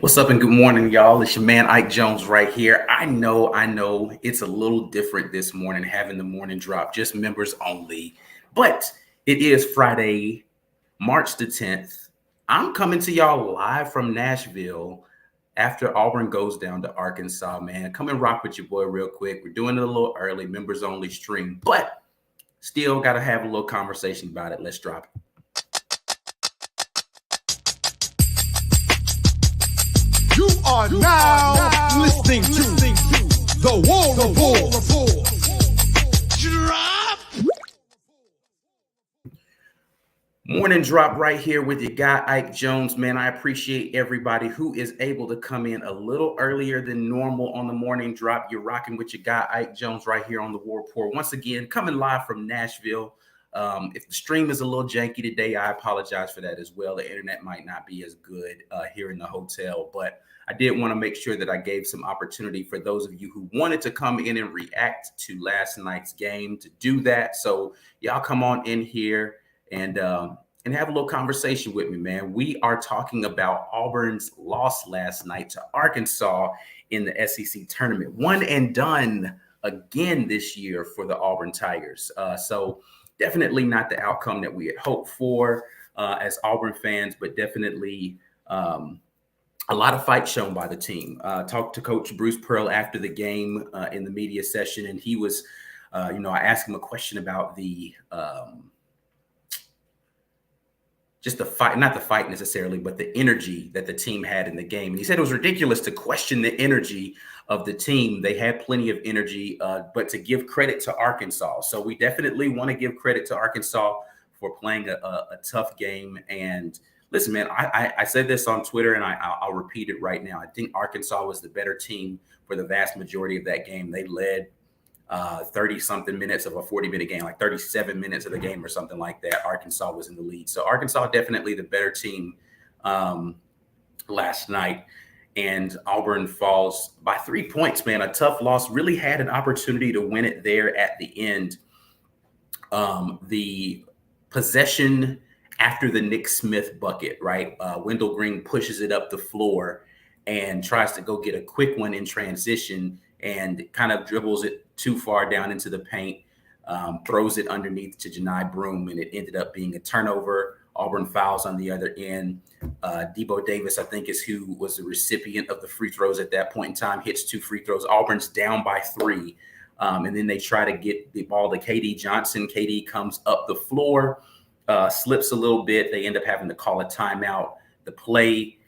What's up and good morning, y'all? It's your man Ike Jones right here. I know it's a little different this morning having the morning drop, just members only. But it is Friday, March the 10th. I'm coming to y'all live from Nashville after Auburn goes down to Arkansas, man. Come and rock with your boy real quick. We're doing it a little early, members only stream, but still got to have a little conversation about it. Let's drop it. You are now listening to the War Report. Drop. Morning drop right here with your guy Ike Jones, man. I appreciate everybody who is able to come in a little earlier than normal on the morning drop. You're rocking with your guy Ike Jones right here on the War Report. Once again, coming live from Nashville. If the stream is a little janky today, I apologize for that as well. The internet might not be as good here in the hotel, but I did want to make sure that I gave some opportunity for those of you who wanted to come in and react to last night's game to do that. So y'all come on in here and have a little conversation with me, man. We are talking about Auburn's loss last night to Arkansas in the SEC tournament. One and done again this year for the Auburn Tigers. So definitely not the outcome that we had hoped for as Auburn fans, but definitely a lot of fight shown by the team. Talked to Coach Bruce Pearl after the game in the media session, and he was, I asked him a question about the just the fight, not the fight necessarily, but the energy that the team had in the game. And he said it was ridiculous to question the energy of the team. They had plenty of energy, but to give credit to Arkansas. So we definitely want to give credit to Arkansas for playing a tough game. And listen, man, I said this on Twitter, and I'll repeat it right now. I think Arkansas was the better team for the vast majority of that game. They led 30-something minutes of a 40-minute game, like 37 minutes of the game or something like that. Arkansas was in the lead. So Arkansas definitely the better team last night. And Auburn falls by 3 points, man. A tough loss. Really had an opportunity to win it there at the end. The possession after the Nick Smith bucket, right? Wendell Green pushes it up the floor and tries to go get a quick one in transition and kind of dribbles it too far down into the paint, throws it underneath to Janai Broome, and it ended up being a turnover. Auburn fouls on the other end. Debo Davis, I think, is who was the recipient of the free throws at that point in time, hits 2 free throws. Auburn's down by 3. And then they try to get the ball to KD Johnson. KD comes up the floor, slips a little bit. They end up having to call a timeout. The play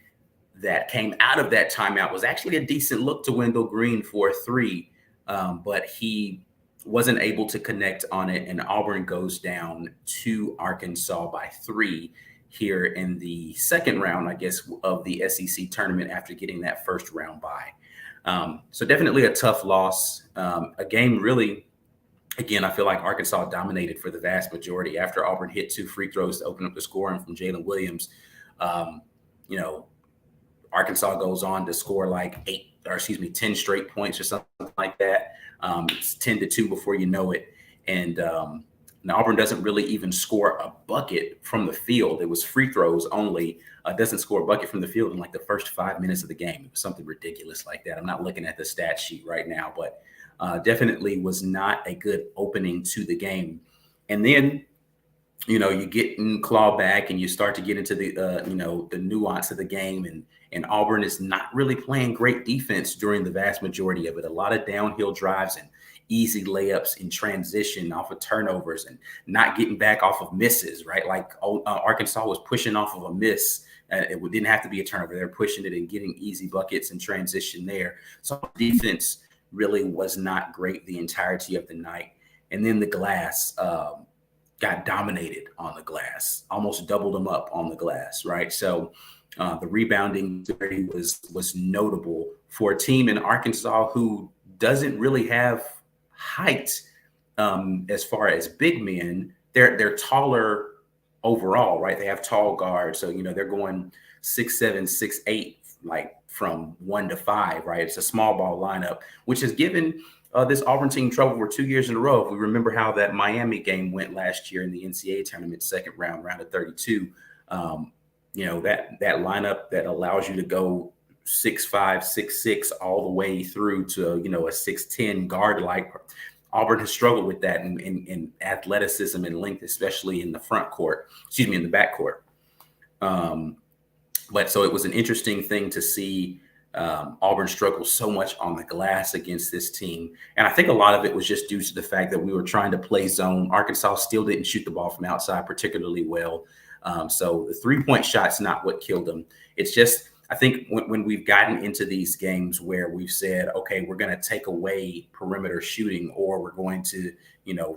that came out of that timeout was actually a decent look to Wendell Green for a 3, but he wasn't able to connect on it, and Auburn goes down to Arkansas by 3 here in the second round, I guess, of the SEC tournament after getting that first round bye. So definitely a tough loss. A game really, again, I feel like Arkansas dominated for the vast majority after Auburn hit 2 free throws to open up the scoring from Jalen Williams. Arkansas goes on to score like 10 straight points or something like that. It's 10-2 before you know it. And Auburn doesn't really even score a bucket from the field. It was free throws only. Doesn't score a bucket from the field in like the first 5 minutes of the game. It was something ridiculous like that. I'm not looking at the stat sheet right now, but definitely was not a good opening to the game. And then, you get in claw back and you start to get into the, the nuance of the game. And Auburn is not really playing great defense during the vast majority of it. A lot of downhill drives and easy layups in transition off of turnovers and not getting back off of misses, right? Like Arkansas was pushing off of a miss. It didn't have to be a turnover. They're pushing it and getting easy buckets in transition there. So defense really was not great the entirety of the night. And then the glass got dominated on the glass, almost doubled them up on the glass, right? So the rebounding was notable for a team in Arkansas who doesn't really have height as far as big men. They're taller overall, right? They have tall guards, so they're going 6'7", 6'8", like from 1 to 5, right? It's a small ball lineup, which has given this Auburn team trouble for 2 years in a row. If we remember how that Miami game went last year in the NCAA Tournament, second round of 32. That lineup that allows you to go 6'5", 6'6", all the way through to, a 6'10" guard. Like Auburn has struggled with that in athleticism and length, especially in the in the back court. But so it was an interesting thing to see Auburn struggle so much on the glass against this team. And I think a lot of it was just due to the fact that we were trying to play zone. Arkansas still didn't shoot the ball from outside particularly well. So the 3-point shot's not what killed them. It's just, I think when we've gotten into these games where we've said, okay, we're going to take away perimeter shooting, or we're going to,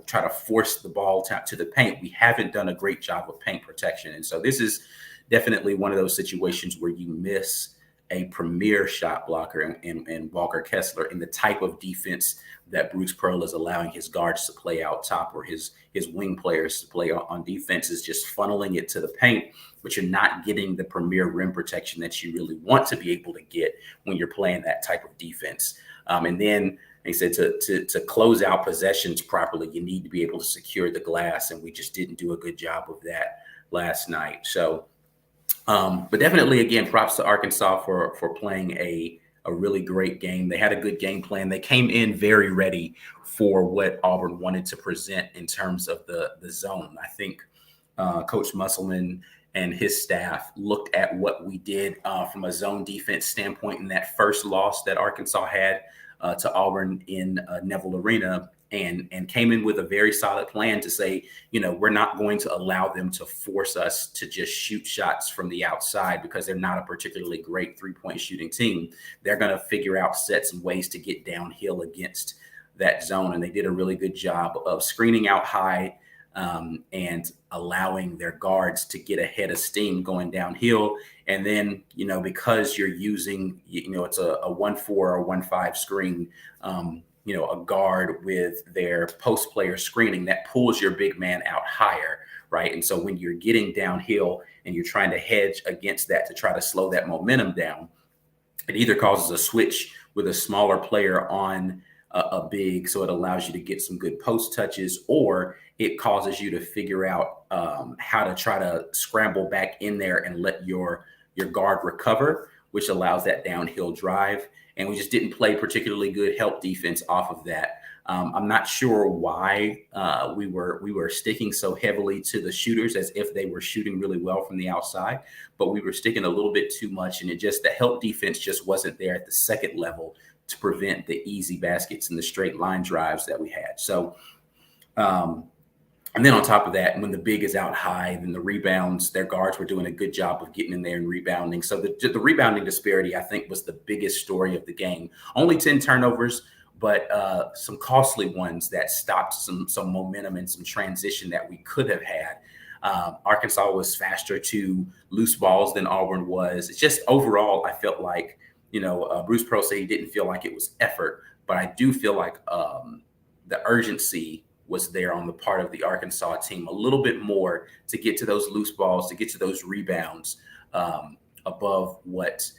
try to force the ball to the paint, we haven't done a great job of paint protection. And so this is definitely one of those situations where you miss a premier shot blocker in Walker Kessler, in the type of defense that Bruce Pearl is allowing his guards to play out top, or his wing players to play on defense, is just funneling it to the paint, but you're not getting the premier rim protection that you really want to be able to get when you're playing that type of defense. And then they said to close out possessions properly, you need to be able to secure the glass, and we just didn't do a good job of that last night. So, but definitely, again, props to Arkansas for playing a really great game. They had a good game plan. They came in very ready for what Auburn wanted to present in terms of the zone. I think Coach Musselman and his staff looked at what we did from a zone defense standpoint in that first loss that Arkansas had to Auburn in Neville Arena, and came in with a very solid plan to say, we're not going to allow them to force us to just shoot shots from the outside, because they're not a particularly great 3-point shooting team. They're going to figure out sets and ways to get downhill against that zone. And they did a really good job of screening out high and allowing their guards to get ahead of steam going downhill. And then, because you're using, it's a 1-4 or 1-5 screen, a guard with their post player screening, that pulls your big man out higher, right? And so when you're getting downhill and you're trying to hedge against that to try to slow that momentum down, it either causes a switch with a smaller player on a big, so it allows you to get some good post touches, or it causes you to figure out how to try to scramble back in there and let your guard recover, which allows that downhill drive. And we just didn't play particularly good help defense off of that. I'm not sure why we were sticking so heavily to the shooters, as if they were shooting really well from the outside, but we were sticking a little bit too much, and the help defense just wasn't there at the second level to prevent the easy baskets and the straight line drives that we had. So, and then on top of that, when the big is out high, then the rebounds, their guards were doing a good job of getting in there and rebounding. So the rebounding disparity, I think, was the biggest story of the game. Only 10 turnovers, but some costly ones that stopped some momentum and some transition that we could have had. Arkansas was faster to loose balls than Auburn was. It's just overall, I felt like, Bruce Pearl said he didn't feel like it was effort, but I do feel like the urgency was there on the part of the Arkansas team a little bit more to get to those loose balls, to get to those rebounds above what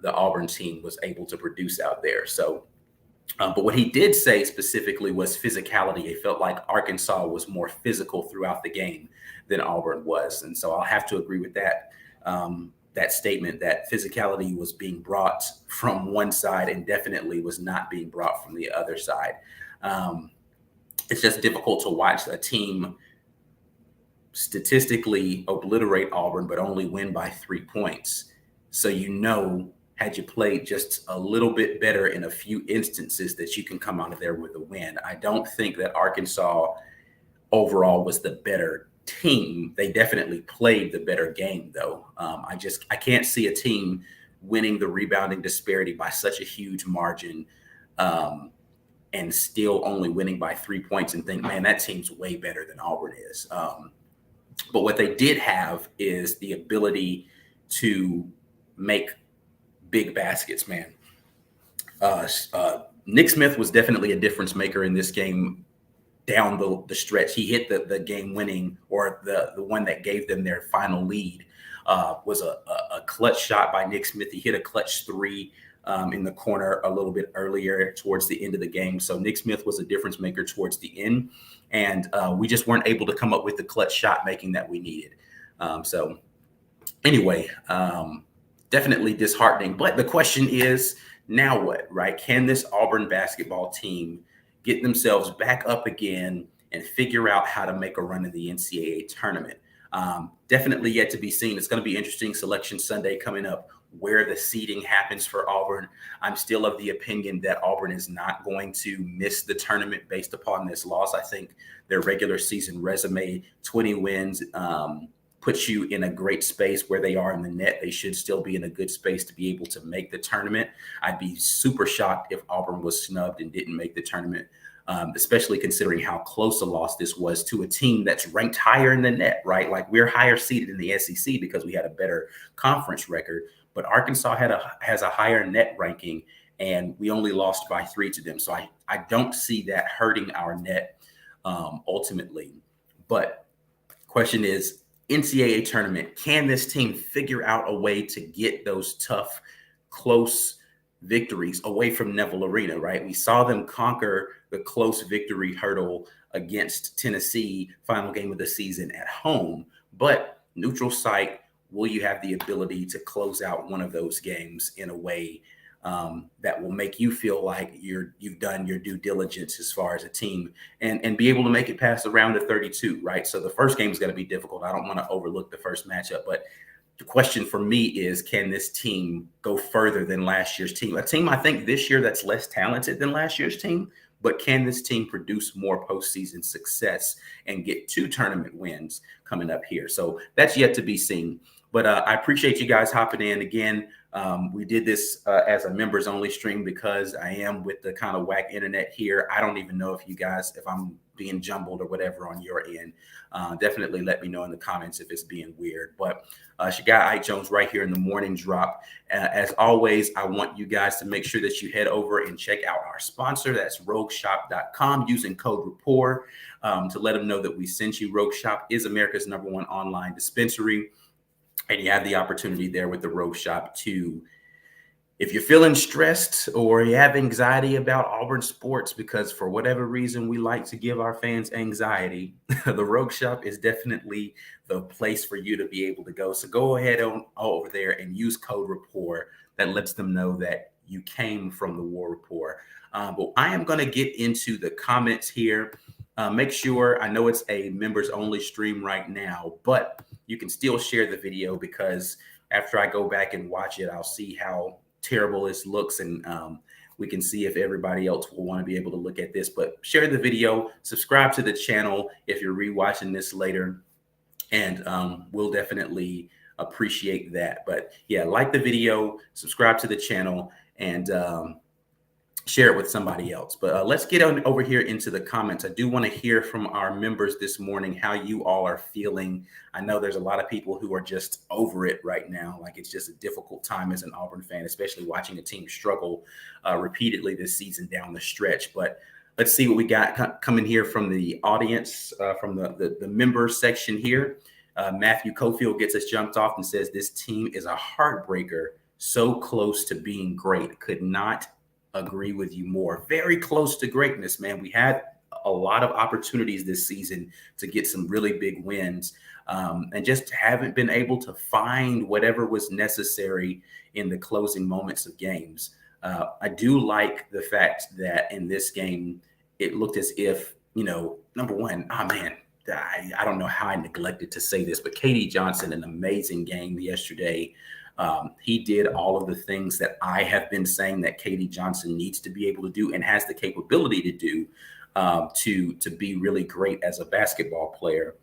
the Auburn team was able to produce out there. So, but what he did say specifically was physicality. It felt like Arkansas was more physical throughout the game than Auburn was. And so I'll have to agree with that. That statement that physicality was being brought from one side and definitely was not being brought from the other side. It's just difficult to watch a team statistically obliterate Auburn, but only win by 3 points. So, had you played just a little bit better in a few instances, that you can come out of there with a win. I don't think that Arkansas overall was the better team. They definitely played the better game, though. I can't see a team winning the rebounding disparity by such a huge margin and still only winning by 3 points and think, man, that team's way better than Auburn is. But what they did have is the ability to make big baskets, man. Nick Smith was definitely a difference maker in this game down the stretch. He hit the game winning, or the one that gave them their final lead, was a clutch shot by Nick Smith. He hit a clutch three in the corner a little bit earlier towards the end of the game. So Nick Smith was a difference maker towards the end, and we just weren't able to come up with the clutch shot making that we needed. So anyway, definitely disheartening. But the question is, now what, right? Can this Auburn basketball team get themselves back up again and figure out how to make a run in the NCAA tournament? Definitely yet to be seen. It's going to be interesting. Selection Sunday coming up, where the seeding happens for Auburn. I'm still of the opinion that Auburn is not going to miss the tournament based upon this loss. I think their regular season resume, 20 wins, puts you in a great space where they are in the net. They should still be in a good space to be able to make the tournament. I'd be super shocked if Auburn was snubbed and didn't make the tournament, especially considering how close a loss this was to a team that's ranked higher in the net, right? Like, we're higher seated in the SEC because we had a better conference record, but Arkansas has a higher net ranking, and we only lost by 3 to them. So I don't see that hurting our net ultimately. But question is, NCAA tournament, can this team figure out a way to get those tough, close victories away from Neville Arena, right? We saw them conquer the close victory hurdle against Tennessee, final game of the season at home. But neutral site, will you have the ability to close out one of those games in a way that will make you feel like you've done your due diligence as far as a team and be able to make it past the round of 32, right? So the first game is going to be difficult. I don't want to overlook the first matchup, but the question for me is, can this team go further than last year's team? A team, I think, this year that's less talented than last year's team, but can this team produce more postseason success and get 2 tournament wins coming up here? So that's yet to be seen. But I appreciate you guys hopping in again. We did this as a members only stream because I am with the kind of whack internet here. I don't even know if I'm being jumbled or whatever on your end. Definitely let me know in the comments if it's being weird. But it's your guy Ike Jones right here in the morning drop. As always, I want you guys to make sure that you head over and check out our sponsor. That's rogueshop.com, using code rapport to let them know that we sent you. Rogue Shop is America's #1 online dispensary. And you have the opportunity there with the Rogue Shop to, if you're feeling stressed or you have anxiety about Auburn sports, because for whatever reason we like to give our fans anxiety, the Rogue Shop is definitely the place for you to be able to go. So go ahead on over there and use code rapport. That lets them know that you came from the War Report. But I am going to get into the comments here. Make sure, I know it's a members only stream right now, but you can still share the video, because after I go back and watch it, I'll see how terrible this looks, and we can see if everybody else will want to be able to look at this. But share the video, subscribe to the channel if you're rewatching this later, and we'll definitely appreciate that. But yeah, like the video, subscribe to the channel, and share it with somebody else. But let's get on over here into the comments. I do want to hear from our members this morning how you all are feeling. I know there's a lot of people who are just over it right now. Like, it's just a difficult time as an Auburn fan, especially watching a team struggle repeatedly this season down the stretch. But let's see what we got coming here from the audience, from the members section here. Matthew Cofield gets us jumped off and says, this team is a heartbreaker, so close to being great. Could not agree with you more. Very close to greatness, man. We had a lot of opportunities this season to get some really big wins, and just haven't been able to find whatever was necessary in the closing moments of games. I do like the fact that in this game, it looked as if, number one, I don't know how I neglected to say this, but KD Johnson, an amazing game yesterday. He did all of the things that I have been saying that KD Johnson needs to be able to do and has the capability to do to be really great as a basketball player.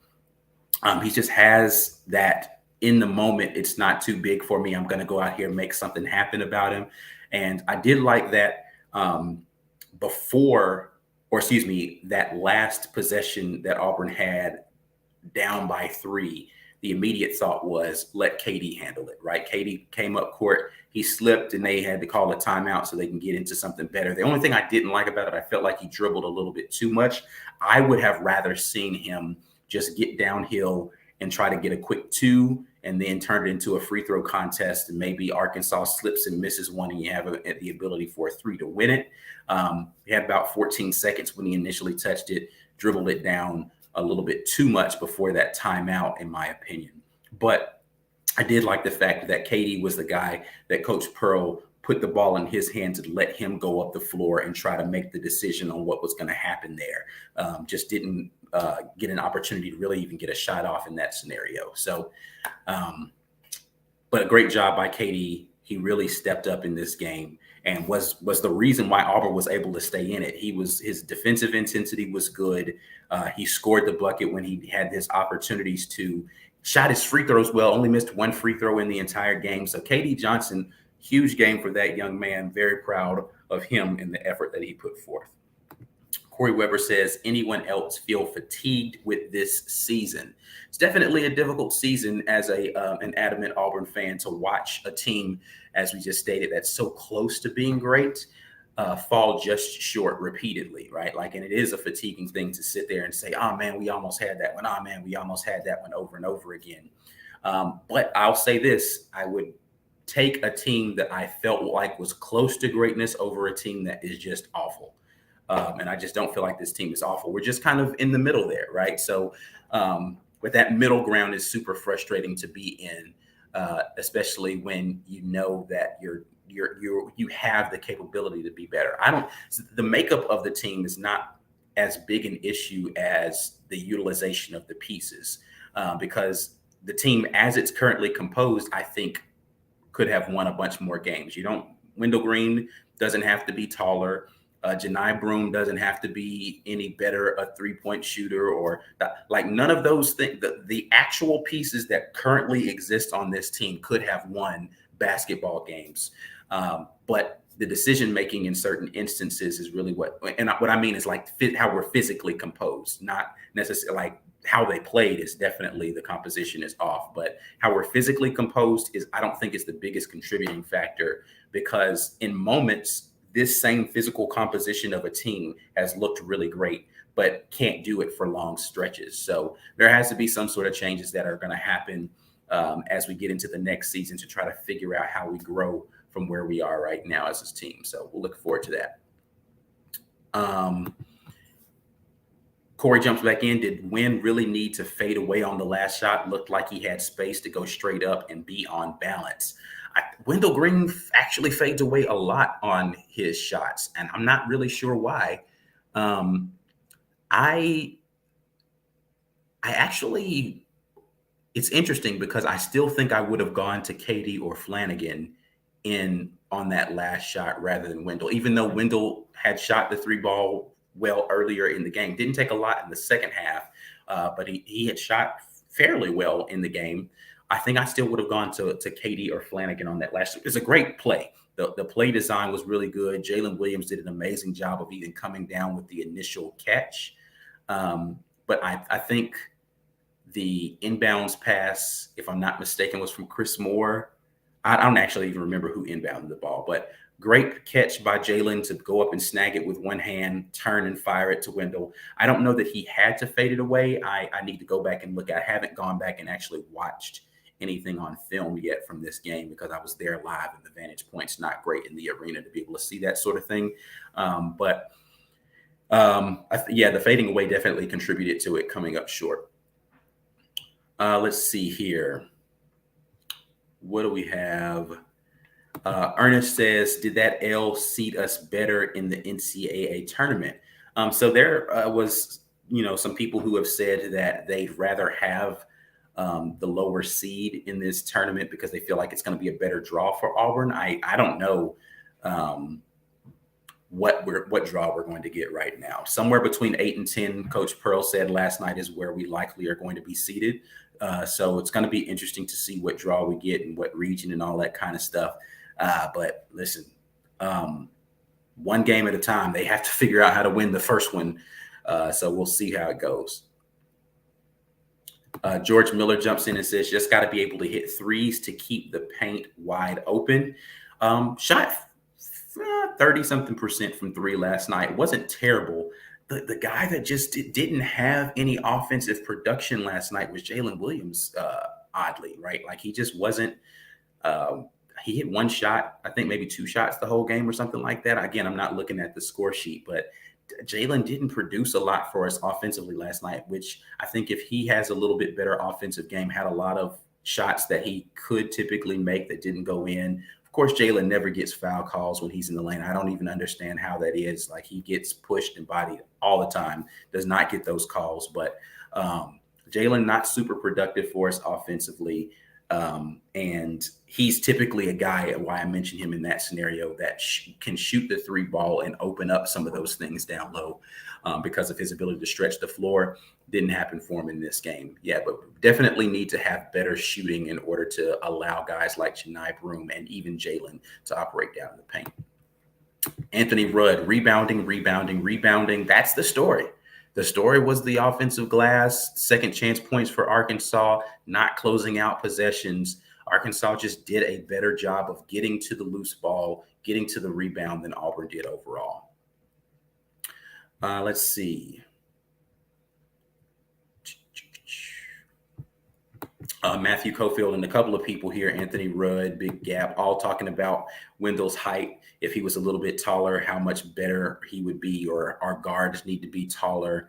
He just has that in the moment. It's not too big for me. I'm going to go out here and make something happen about him. And I did like that that last possession that Auburn had down by 3. The immediate thought was, let KD handle it, right? KD came up court, he slipped, and they had to call a timeout so they can get into something better. The only thing I didn't like about it, I felt like he dribbled a little bit too much. I would have rather seen him just get downhill and try to get a quick 2 and then turn it into a free throw contest. And maybe Arkansas slips and misses one, and you have the ability for a 3 to win it. He had about 14 seconds when he initially touched it, dribbled it down a little bit too much before that timeout, in my opinion. But I did like the fact that KD was the guy that Coach Pearl put the ball in his hands and let him go up the floor and try to make the decision on what was going to happen there. Just didn't get an opportunity to really even get a shot off in that scenario. So, but a great job by KD. He really stepped up in this game and was the reason why Auburn was able to stay in it. His defensive intensity was good. He scored the bucket when he had his opportunities to. Shot his free throws well, only missed one free throw in the entire game. So KD Johnson, huge game for that young man. Very proud of him and the effort that he put forth. Corey Weber says, anyone else feel fatigued with this season? It's definitely a difficult season as an adamant Auburn fan to watch a team, as we just stated, that's so close to being great, fall just short repeatedly, right? Like, and it is a fatiguing thing to sit there and say, oh man, we almost had that one. Oh man, we almost had that one over and over again. But I'll say this, I would take a team that I felt like was close to greatness over a team that is just awful. And I just don't feel like this team is awful. We're just kind of in the middle there, right? So, but that middle ground is super frustrating to be in, especially when you know that you have the capability to be better. The makeup of the team is not as big an issue as the utilization of the pieces, because the team as it's currently composed, I think could have won a bunch more games. Wendell Green doesn't have to be taller. Janai Broome doesn't have to be any better a three-point shooter or like none of those things. The actual pieces that currently exist on this team could have won basketball games. But the decision making in certain instances is really what I mean is like how we're physically composed, not necessarily like how they played is definitely the composition is off, but how we're physically composed I don't think is the biggest contributing factor, because in moments, this same physical composition of a team has looked really great, but can't do it for long stretches. So there has to be some sort of changes that are going to happen as we get into the next season to try to figure out how we grow from where we are right now as a team. So we'll look forward to that. Corey jumps back in. Did Wynn really need to fade away on the last shot? Looked like he had space to go straight up and be on balance. Wendell Green actually fades away a lot on his shots, and I'm not really sure why. I actually, it's interesting because I still think I would have gone to KD or Flanagan on that last shot rather than Wendell, even though Wendell had shot the three ball well earlier in the game. Didn't take a lot in the second half, but he had shot fairly well in the game. I think I still would have gone to KD or Flanagan on that last. It's a great play. The play design was really good. Jalen Williams did an amazing job of even coming down with the initial catch. But I think the inbounds pass, if I'm not mistaken, was from Chris Moore. I don't actually even remember who inbounded the ball, but great catch by Jalen to go up and snag it with one hand, turn and fire it to Wendell. I don't know that he had to fade it away. I need to go back and look. I haven't gone back and actually watched anything on film yet from this game because I was there live and the vantage point's not great in the arena to be able to see that sort of thing. The fading away definitely contributed to it coming up short. Let's see here. What do we have? Ernest says, did that L seed us better in the NCAA tournament? So there was, some people who have said that they'd rather have the lower seed in this tournament because they feel like it's going to be a better draw for Auburn. I don't know what draw we're going to get right now. Somewhere between 8 and 10, Coach Pearl said last night, is where we likely are going to be seated. So it's going to be interesting to see what draw we get and what region and all that kind of stuff. But listen, one game at a time. They have to figure out how to win the first one. So we'll see how it goes. George Miller jumps in and says, just got to be able to hit threes to keep the paint wide open. Shot 30-something% from three last night. Wasn't terrible. The guy that just didn't have any offensive production last night was Jalen Williams, oddly, right? Like he just wasn't he hit one shot, I think maybe two shots the whole game or something like that. Again, I'm not looking at the score sheet, but Jalen didn't produce a lot for us offensively last night, which I think if he has a little bit better offensive game, had a lot of shots that he could typically make that didn't go in. Of course, Jalen never gets foul calls when he's in the lane. I don't even understand how that is. Like, he gets pushed and bodied all the time, does not get those calls. But Jalen not super productive for us offensively. And he's typically a guy, why I mentioned him in that scenario, that can shoot the 3 ball and open up some of those things down low because of his ability to stretch the floor. Didn't happen for him in this game. Yeah, but definitely need to have better shooting in order to allow guys like Janai Broome and even Jalen to operate down in the paint. Anthony Rudd, rebounding. That's the story. The story was the offensive glass, second chance points for Arkansas, not closing out possessions. Arkansas just did a better job of getting to the loose ball, getting to the rebound than Auburn did overall. Let's see. Matthew Cofield and a couple of people here, Anthony Rudd, Big Gap, all talking about Wendell's height. If he was a little bit taller, how much better he would be, or our guards need to be taller.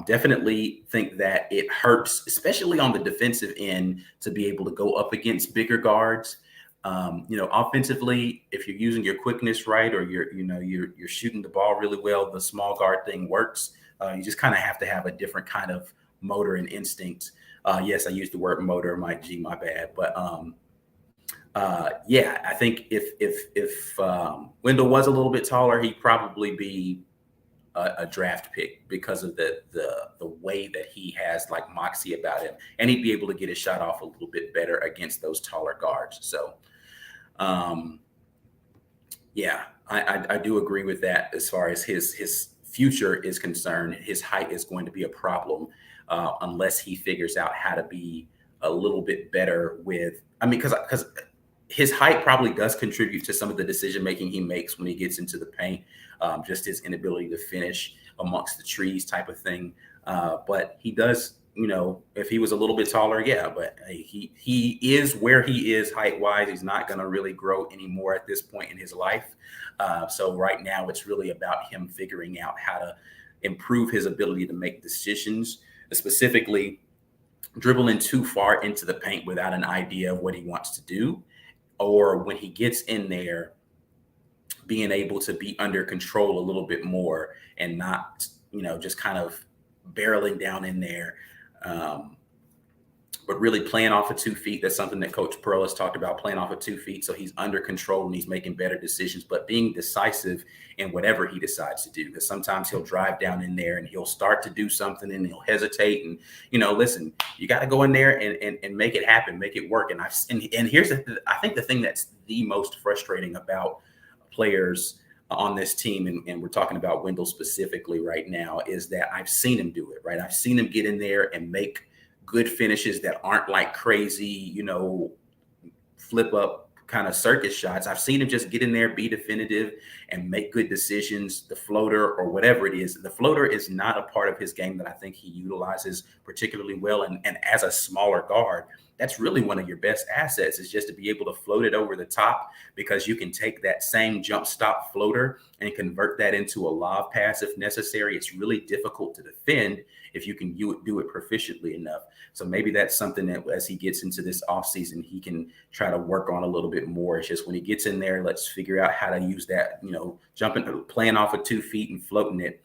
Definitely think that it hurts, especially on the defensive end, to be able to go up against bigger guards. Offensively, if you're using your quickness right, or you're shooting the ball really well, the small guard thing works. You just kind of have to have a different kind of motor and instinct. Yes, I used the word motor, Mike G, my bad. But I think if Wendell was a little bit taller, he'd probably be a draft pick because of the way that he has like moxie about him, and he'd be able to get his shot off a little bit better against those taller guards. So, I do agree with that as far as his future is concerned. His height is going to be a problem unless he figures out how to be a little bit better with. I mean, because his height probably does contribute to some of the decision making he makes when he gets into the paint. Just his inability to finish amongst the trees type of thing. But he does, if he was a little bit taller, but he is where he is height wise. He's not going to really grow anymore at this point in his life. So right now it's really about him figuring out how to improve his ability to make decisions, specifically dribbling too far into the paint without an idea of what he wants to do, or when he gets in there, being able to be under control a little bit more and not, just kind of barreling down in there, but really playing off of 2 feet. That's something that Coach Pearl has talked about, playing off of 2 feet. So he's under control and he's making better decisions, but being decisive in whatever he decides to do. Because sometimes he'll drive down in there and he'll start to do something and he'll hesitate. And, listen, you got to go in there and make it happen, make it work. And here's I think the thing that's the most frustrating about players on this team, and we're talking about Wendell specifically right now, is that I've seen him do it, right? I've seen him get in there and make good finishes that aren't like crazy, flip up kind of circus shots. I've seen him just get in there, be definitive, and make good decisions. The floater or whatever it is, the floater is not a part of his game that I think he utilizes particularly well. And as a smaller guard, that's really one of your best assets, is just to be able to float it over the top, because you can take that same jump stop floater and convert that into a lob pass if necessary. It's really difficult to defend if you can do it proficiently enough. So maybe that's something that as he gets into this offseason, he can try to work on a little bit more. It's just when he gets in there, let's figure out how to use that, playing off of 2 feet and floating it.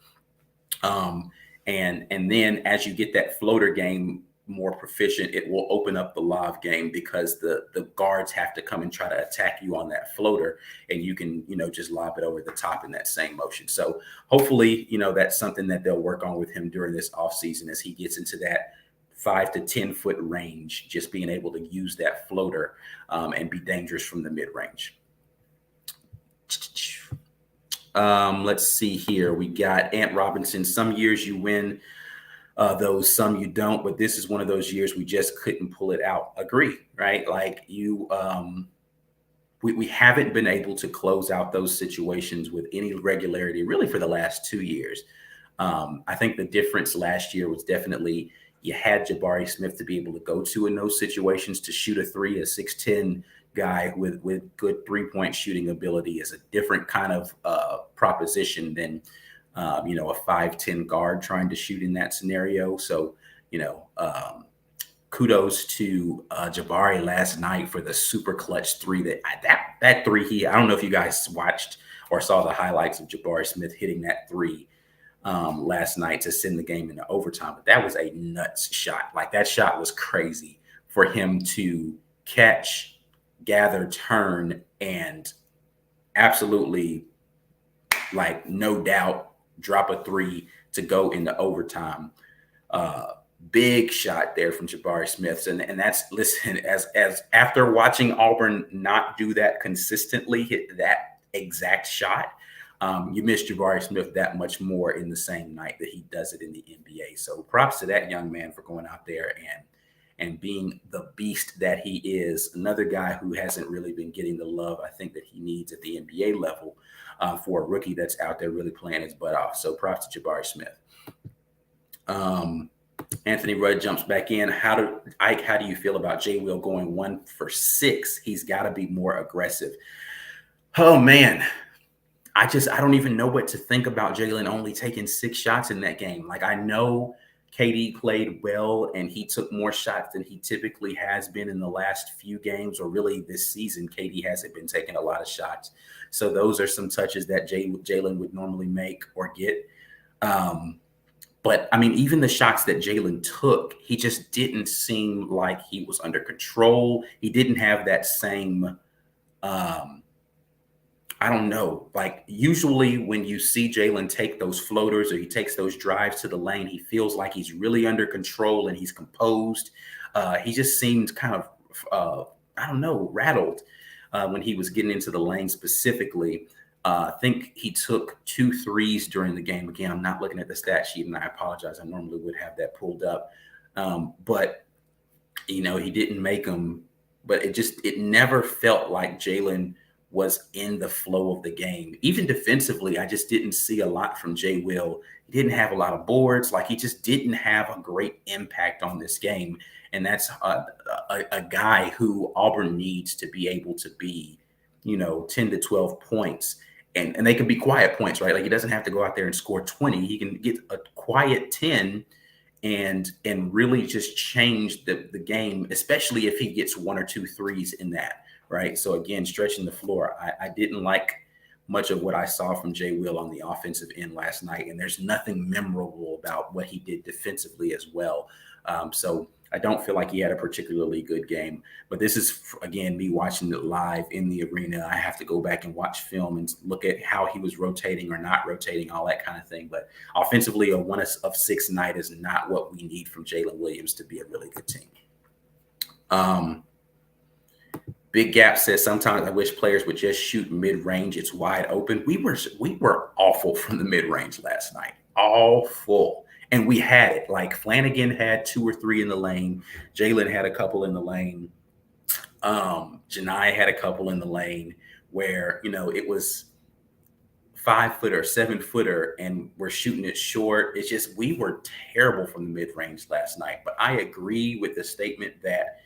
And then as you get that floater game more proficient, it will open up the lob game, because the guards have to come and try to attack you on that floater, and you can, just lob it over the top in that same motion. So hopefully, that's something that they'll work on with him during this offseason as he gets into that 5 to 10 foot range, just being able to use that floater and be dangerous from the mid range. Let's see here. We got Ant Robinson. Some years you win those, some you don't, but this is one of those years we just couldn't pull it out. Agree, right? Like we haven't been able to close out those situations with any regularity really for the last 2 years. I think the difference last year was definitely you had Jabari Smith to be able to go to in those situations, to shoot a three. A 6'10" guy with good 3-point shooting ability is a different kind of proposition than a 5'10" guard trying to shoot in that scenario. So, kudos to Jabari last night for the super clutch three. That three, I don't know if you guys watched or saw the highlights of Jabari Smith hitting that three last night to send the game into overtime. But that was a nuts shot. Like, that shot was crazy for him to catch, gather, turn, and absolutely, like, no doubt, drop a three to go into overtime. Big shot there from Jabari Smith. And that's, listen, as after watching Auburn not do that consistently, hit that exact shot, you miss Jabari Smith that much more in the same night that he does it in the NBA. So props to that young man for going out there and being the beast that he is. Another guy who hasn't really been getting the love I think that he needs at the NBA level for a rookie that's out there really playing his butt off. So props to Jabari Smith. Anthony Rudd jumps back in. How do you feel about J. Will going 1 for 6? He's got to be more aggressive. Oh, man. I don't even know what to think about Jalen only taking 6 shots in that game. Like, I know KD played well and he took more shots than he typically has been in the last few games, or really this season. KD hasn't been taking a lot of shots. So those are some touches that Jalen would normally make or get. But, I mean, even the shots that Jalen took, he just didn't seem like he was under control. He didn't have that same I don't know. Like, usually when you see Jalen take those floaters or he takes those drives to the lane, he feels like he's really under control and he's composed. He just seemed kind of, I don't know, rattled when he was getting into the lane specifically. I think he took 2 threes during the game. Again, I'm not looking at the stat sheet, and I apologize. I normally would have that pulled up. But, you know, he didn't make them. But it never felt like Jalen was in the flow of the game. Even defensively, I just didn't see a lot from J. Will. He didn't have a lot of boards. Like, he just didn't have a great impact on this game. And that's a guy who Auburn needs to be able to be, 10 to 12 points. And they can be quiet points, right? Like, he doesn't have to go out there and score 20. He can get a quiet 10 and really just change the game, especially if he gets 1 or 2 threes in that. Right. So, again, stretching the floor. I didn't like much of what I saw from J. Will on the offensive end last night. And there's nothing memorable about what he did defensively as well. So I don't feel like he had a particularly good game. But this is, again, me watching it live in the arena. I have to go back and watch film and look at how he was rotating or not rotating, all that kind of thing. But offensively, a 1 of 6 night is not what we need from Jalen Williams to be a really good team. Big Gap says, sometimes I wish players would just shoot mid-range. It's wide open. We were awful from the mid-range last night. Awful. And we had it. Like, Flanagan had 2 or 3 in the lane. Jalen had a couple in the lane. Janai had a couple in the lane where, it was 5-footer, 7-footer, and we're shooting it short. It's just, we were terrible from the mid-range last night. But I agree with the statement that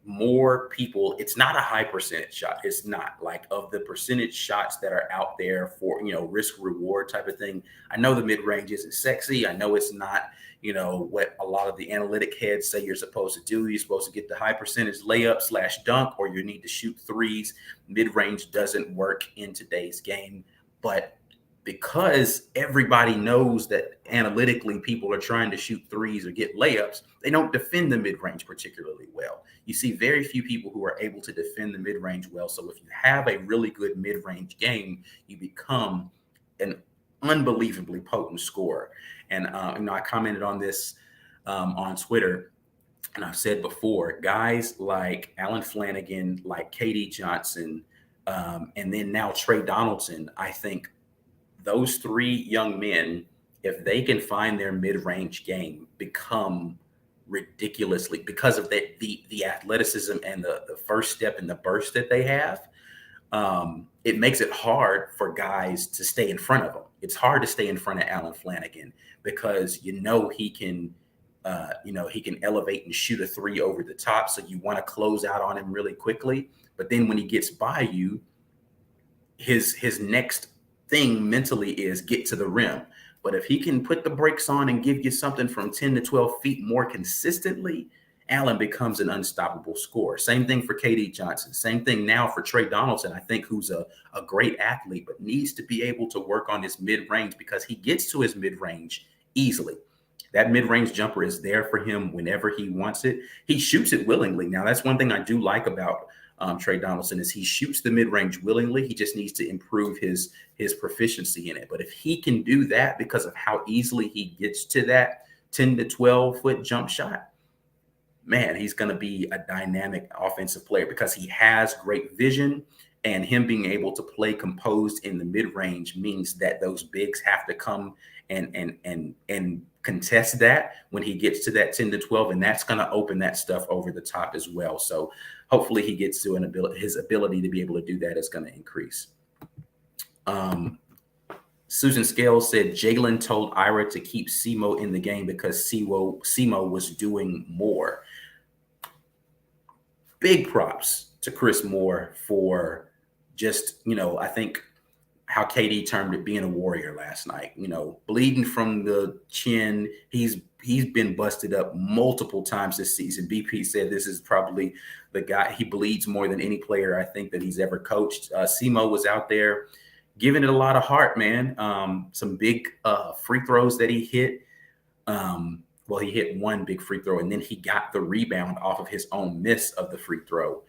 more people, it's not a high percentage shot. It's not, like, of the percentage shots that are out there for, risk reward type of thing. I know the mid range isn't sexy. I know it's not, what a lot of the analytic heads say you're supposed to do. You're supposed to get the high percentage layup / dunk, or you need to shoot threes. Mid range doesn't work in today's game. But because everybody knows that analytically people are trying to shoot threes or get layups, they don't defend the mid-range particularly well. You see very few people who are able to defend the mid-range well. So if you have a really good mid-range game, you become an unbelievably potent scorer. And I commented on this on Twitter, and I've said before, guys like Alan Flanagan, like KD Johnson, and then now Trey Donaldson, I think those 3 young men, if they can find their mid-range game, become ridiculously, because of the athleticism and the first step and the burst that they have, it makes it hard for guys to stay in front of them. It's hard to stay in front of Alan Flanagan because he can elevate and shoot a 3 over the top. So you want to close out on him really quickly. But then when he gets by you, his next thing mentally is get to the rim. But if he can put the brakes on and give you something from 10 to 12 feet more consistently, Allen becomes an unstoppable scorer. Same thing for KD Johnson. Same thing now for Trey Donaldson, I think, who's a great athlete, but needs to be able to work on his mid-range because he gets to his mid-range easily. That mid-range jumper is there for him whenever he wants it. He shoots it willingly. Now, that's one thing I do like about Trey Donaldson is he shoots the mid-range willingly. He just needs to improve his proficiency in it. But if he can do that because of how easily he gets to that 10 to 12-foot jump shot, man, he's going to be a dynamic offensive player because he has great vision, and him being able to play composed in the mid-range means that those bigs have to come and contest that when he gets to that 10 to 12, and that's going to open that stuff over the top as well. So hopefully he gets to his ability to be able to do that is going to increase. Susan Scales said Jalen told Ira to keep Simo in the game because Simo was doing more. Big props to Chris Moore for just, I think how KD termed it, being a warrior last night, bleeding from the chin. He's been busted up multiple times this season. BP said this is probably the guy, he bleeds more than any player I think that he's ever coached. Simo was out there giving it a lot of heart, man. Some big free throws that he hit. Well, he hit one big free throw, and then he got the rebound off of his own miss of the free throw.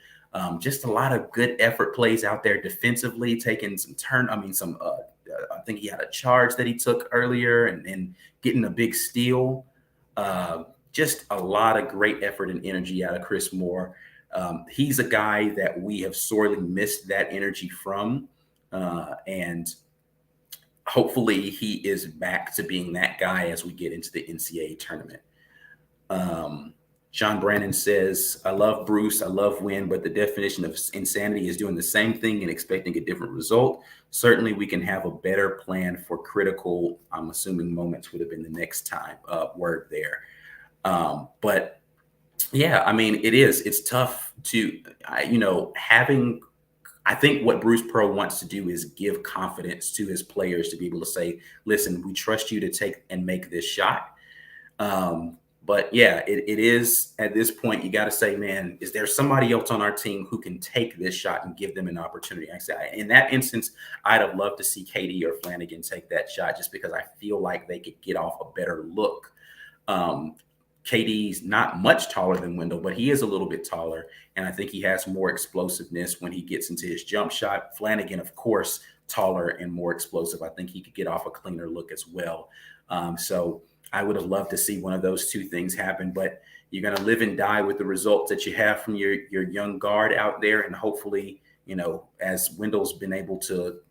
Just a lot of good effort plays out there defensively, taking some I think he had a charge that he took earlier and getting a big steal. Just a lot of great effort and energy out of Chris Moore. He's a guy that we have sorely missed that energy from. And hopefully he is back to being that guy as we get into the NCAA tournament. Sean Brannon says, I love Bruce, I love win, but the definition of insanity is doing the same thing and expecting a different result. Certainly we can have a better plan for critical, I'm assuming moments would have been the next time word there. But yeah, it's tough to, I think what Bruce Pearl wants to do is give confidence to his players to be able to say, listen, we trust you to take and make this shot. But yeah, it is at this point, you got to say, man, is there somebody else on our team who can take this shot and give them an opportunity? I say, in that instance, I'd have loved to see KD or Flanagan take that shot just because I feel like they could get off a better look. KD's not much taller than Wendell, but he is a little bit taller. And I think he has more explosiveness when he gets into his jump shot. Flanagan, of course, taller and more explosive. I think he could get off a cleaner look as well. So I would have loved to see one of those two things happen, but you're going to live and die with the results that you have from your young guard out there. And hopefully, as Wendell's been able to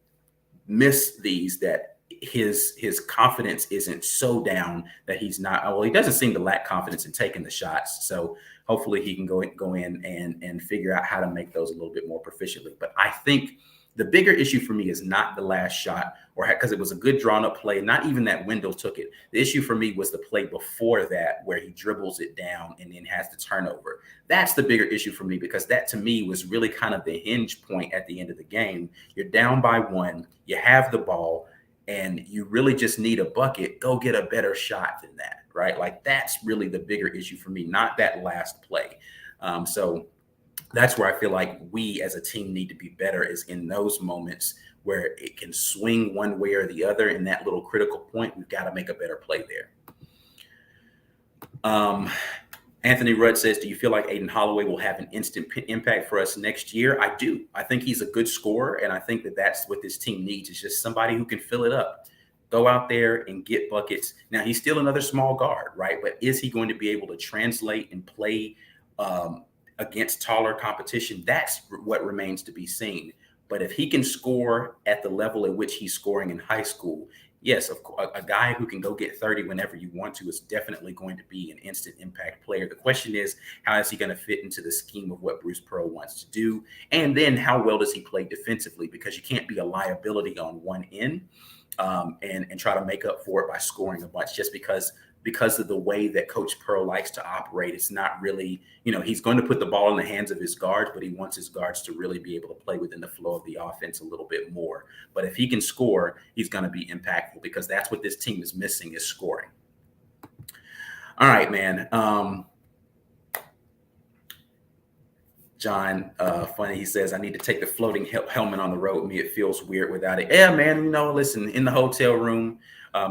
miss these, that his confidence isn't so down that he's not, well, he doesn't seem to lack confidence in taking the shots. So hopefully he can go in and figure out how to make those a little bit more proficiently. But I think the bigger issue for me is not the last shot or because it was a good drawn up play, not even that Wendell took it. The issue for me was the play before that where he dribbles it down and then has the turnover. That's the bigger issue for me because that to me was really kind of the hinge point at the end of the game. You're down by one, you have the ball, and you really just need a bucket. Go get a better shot than that, right? Like that's really the bigger issue for me, not that last play. So that's where I feel like we as a team need to be better is in those moments where it can swing one way or the other. In that little critical point, we've got to make a better play there. Anthony Rudd says, do you feel like Aiden Holloway will have an instant impact for us next year? I do. I think he's a good scorer, and I think that that's what this team needs is just somebody who can fill it up. Go out there and get buckets. Now, he's still another small guard, right? But is he going to be able to translate and play against taller competition? That's what remains to be seen. But if he can score at the level at which he's scoring in high school, yes, of course, a guy who can go get 30 whenever you want to is definitely going to be an instant impact player. The question is, how is he going to fit into the scheme of what Bruce Pearl wants to do? And then how well does he play defensively? Because you can't be a liability on one end and try to make up for it by scoring a bunch just because of the way that Coach Pearl likes to operate. It's not really, he's going to put the ball in the hands of his guards, but he wants his guards to really be able to play within the flow of the offense a little bit more. But if he can score, he's going to be impactful because that's what this team is missing is scoring. All right, man. John, funny, he says, I need to take the floating helmet on the road with me. It feels weird without it. Yeah, man, listen, in the hotel room,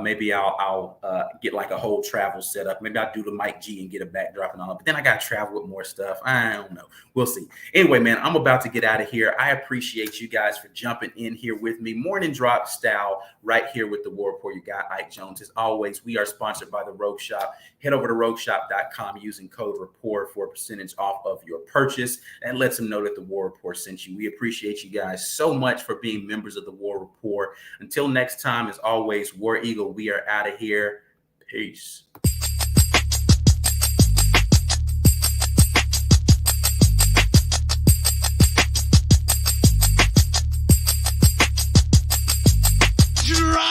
maybe I'll get like a whole travel setup. Maybe I'll do the Mike G and get a backdrop and all. But then I got to travel with more stuff. I don't know. We'll see. Anyway, man, I'm about to get out of here. I appreciate you guys for jumping in here with me. Morning drop style right here with the War Report. You got Ike Jones. As always, we are sponsored by the Rogue Shop. Head over to rogueshop.com using code REPORT for a percentage off of your purchase. And lets them know that the War Report sent you. We appreciate you guys so much for being members of the War Report. Until next time, as always, War Eagle, we are out of here. Peace. Drop.